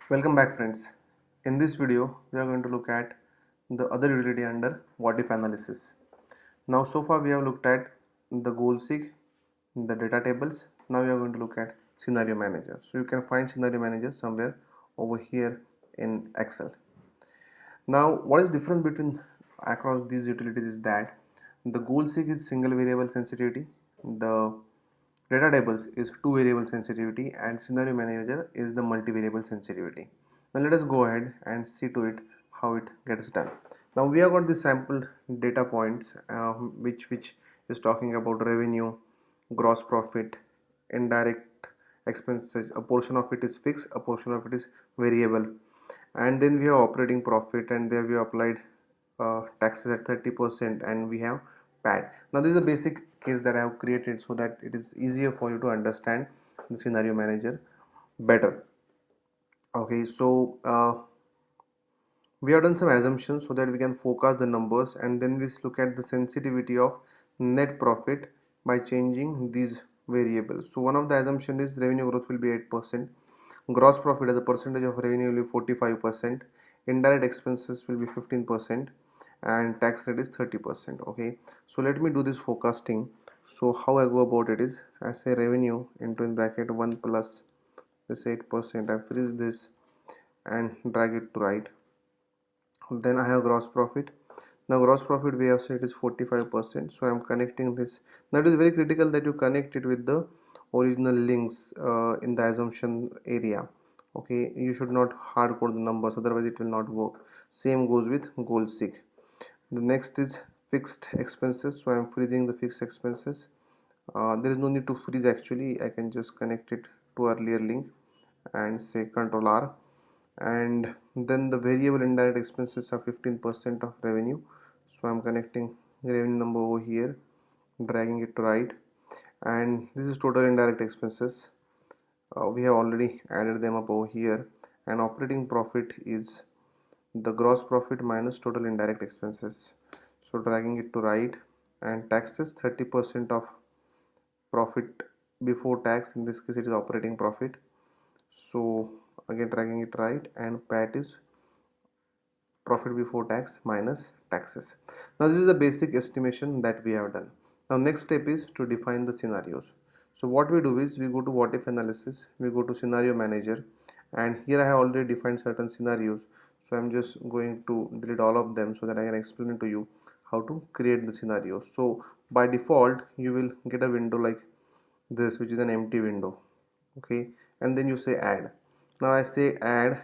Welcome back friends. In this video we are going to look at the other utility under what if analysis. Now so far we have looked at the goal seek, the data tables. Now we are going to look at scenario manager. So you can find scenario manager somewhere over here in Excel. Now what is difference between across these utilities is that the goal seek is single variable sensitivity, the data tables is two variable sensitivity, and scenario manager is the multivariable sensitivity. Now let us go ahead and see to it how it gets done. Now we have got the sample data points which is talking about revenue, gross profit, indirect expenses. A portion of it is fixed, a portion of it is variable, and then we have operating profit, and there we have applied taxes at 30%, and we have PAT. Now this is a basic case that I have created so that it is easier for you to understand the scenario manager better. Okay, so we have done some assumptions so that we can forecast the numbers, and then we look at the sensitivity of net profit by changing these variables. So one of the assumption is revenue growth will be 8%, gross profit as a percentage of revenue will be 45%, indirect expenses will be 15%, and tax rate is 30%. Okay, so let me do this forecasting. So how I go about it is I say revenue into in bracket 1 plus this 8%, I freeze this and drag it to right. Then I have gross profit. Now gross profit we have said is 45%, so I am connecting this. Now it is very critical that you connect it with the original links in the assumption area. Okay, you should not hard code the numbers, otherwise it will not work. Same goes with goal seek. The next is fixed expenses, so I am freezing the fixed expenses. There is no need to freeze, actually I can just connect it to earlier link and say Control R. And then the variable indirect expenses are 15% of revenue, so I'm connecting revenue number over here, dragging it to right, and this is total indirect expenses. We have already added them up over here, and operating profit is the gross profit minus total indirect expenses, so dragging it to right, and taxes 30% of profit before tax, in this case it is operating profit, so again dragging it right, and PAT is profit before tax minus taxes. Now this is the basic estimation that we have done. Now next step is to define the scenarios. So what we do is we go to what if analysis, we go to scenario manager, and here I have already defined certain scenarios, so I'm just going to delete all of them so that I can explain it to you how to create the scenario. So by default you will get a window like this, which is an empty window. Okay, and then you say add. Now I say add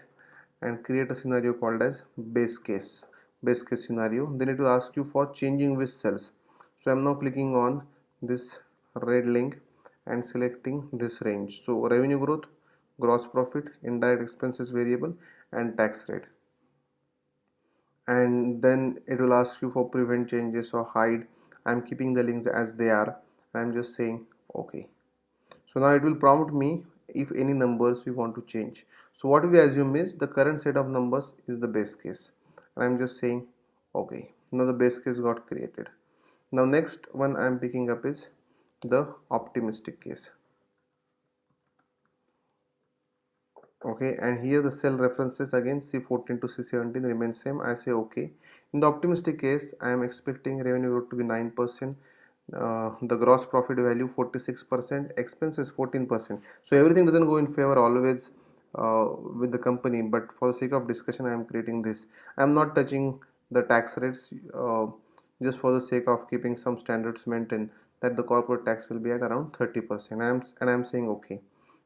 and create a scenario called as base case scenario. Then it will ask you for changing which cells, so I'm now clicking on this red link and selecting this range. So revenue growth, gross profit, indirect expenses variable, and tax rate. And then it will ask you for prevent changes or hide. I'm keeping the links as they are. I'm just saying okay. So now it will prompt me if any numbers we want to change. So what we assume is the current set of numbers is the base case, and I'm just saying okay. Now the base case got created. Now next one I'm picking up is the optimistic case. Okay, and here the cell references again C14 to C17 remain same. I say okay. In the optimistic case I am expecting revenue growth to be 9%, the gross profit value 46%, expenses 14%. So everything doesn't go in favor always with the company, but for the sake of discussion I am creating this. I am not touching the tax rates, just for the sake of keeping some standards maintained, that the corporate tax will be at around 30%, and I am saying okay.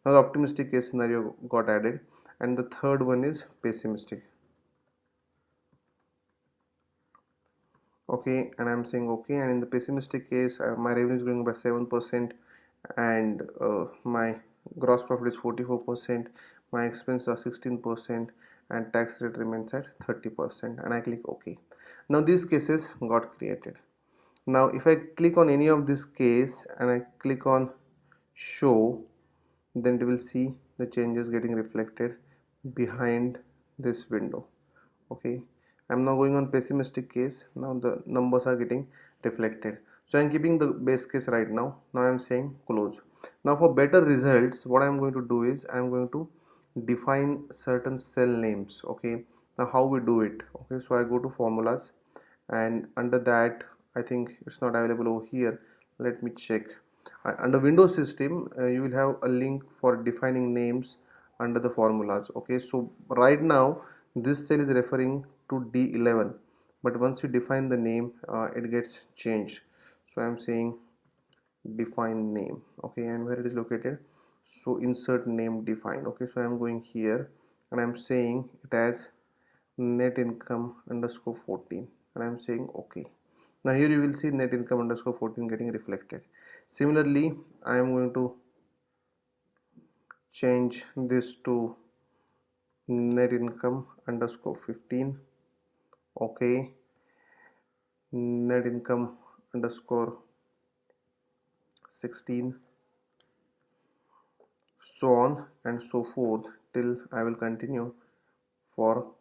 Now the optimistic case scenario got added, and the third one is pessimistic. Okay, and I'm saying okay. And in the pessimistic case my revenue is growing by 7%, and my gross profit is 44%, my expenses are 16%, and tax rate remains at 30%, and I click ok. Now these cases got created. Now if I click on any of this case and I click on show, then you will see the changes getting reflected behind this window. Okay, I'm now going on pessimistic case. Now the numbers are getting reflected, so I'm keeping the base case right now. Now I'm saying close. Now for better results, what I'm going to do is I'm going to define certain cell names. Okay, now how we do it? Okay, so I go to formulas, and under that, I think it's not available over here. Let me check. Under Windows system, you will have a link for defining names under the formulas. Okay, so right now this cell is referring to D11, but once you define the name, it gets changed. So I'm saying define name. Okay, and where it is located, so insert name define. Okay, so I'm going here and I'm saying it as net income underscore 14, and I'm saying okay. Now here you will see net income underscore 14 getting reflected. Similarly, I am going to change this to net income underscore 15. Okay, net income underscore 16, so on and so forth till I will continue for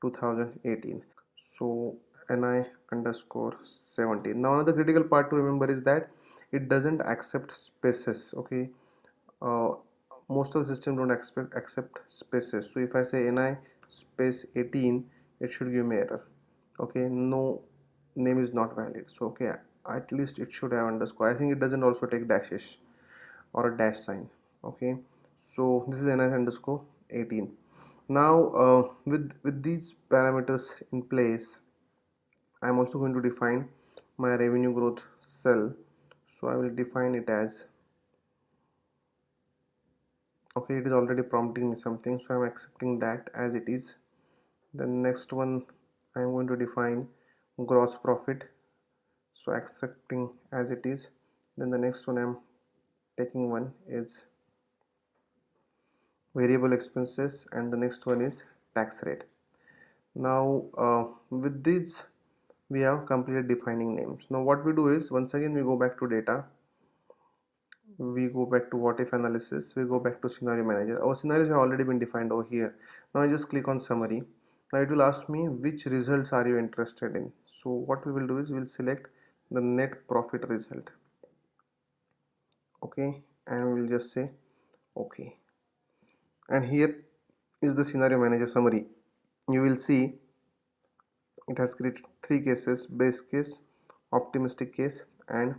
2018. So ni underscore 17. Now another critical part to remember is that it doesn't accept spaces. Okay, uh, most of the system don't accept spaces. So if I say ni space 18, it should give me error. Okay, no, name is not valid. So okay, at least it should have underscore. I think it doesn't also take dashes or a dash sign. Okay, so this is ni underscore 18. Now with these parameters in place, I am also going to define my revenue growth cell. So I will define it as, okay, it is already prompting me something, so I'm accepting that as it is. The next one, I'm going to define gross profit, so accepting as it is. Then the next one I'm taking one is variable expenses, and the next one is tax rate. Now with these we have completed defining names. Now what we do is, once again we go back to data, we go back to what if analysis, we go back to scenario manager. Our scenarios have already been defined over here. Now I just click on summary. Now it will ask me which results are you interested in. So what we will do is we'll select the net profit result. Okay, and we'll just say okay. And here is the scenario manager summary. You will see it has created three cases: base case, optimistic case, and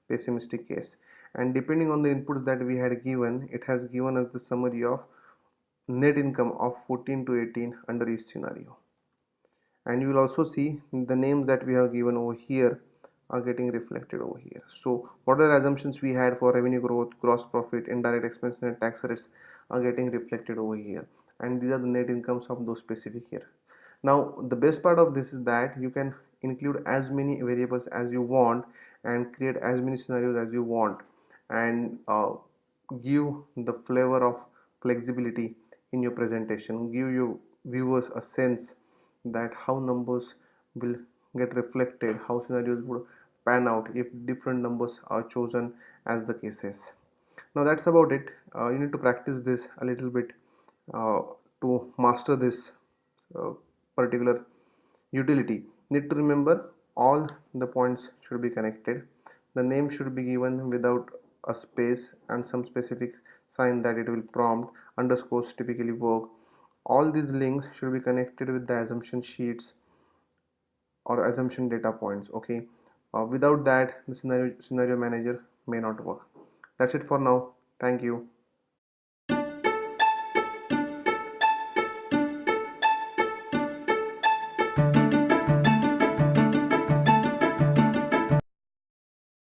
pessimistic case. And depending on the inputs that we had given, it has given us the summary of net income of 14 to 18 under each scenario. And you will also see the names that we have given over here are getting reflected over here. So whatever assumptions we had for revenue growth, gross profit, indirect expenses, and tax rates are getting reflected over here, and these are the net incomes of those specific year. Now the best part of this is that you can include as many variables as you want and create as many scenarios as you want, and give the flavor of flexibility in your presentation, give your viewers a sense that how numbers will get reflected, how scenarios would pan out if different numbers are chosen as the cases. Now that's about it. You need to practice this a little bit uh, to master this uh, particular utility. Need to remember all the points should be connected. The name should be given without a space and some specific sign that it will prompt. Underscores typically work. All these links should be connected with the assumption sheets or assumption data points. Okay, without that the scenario manager may not work. That's it for now. Thank you.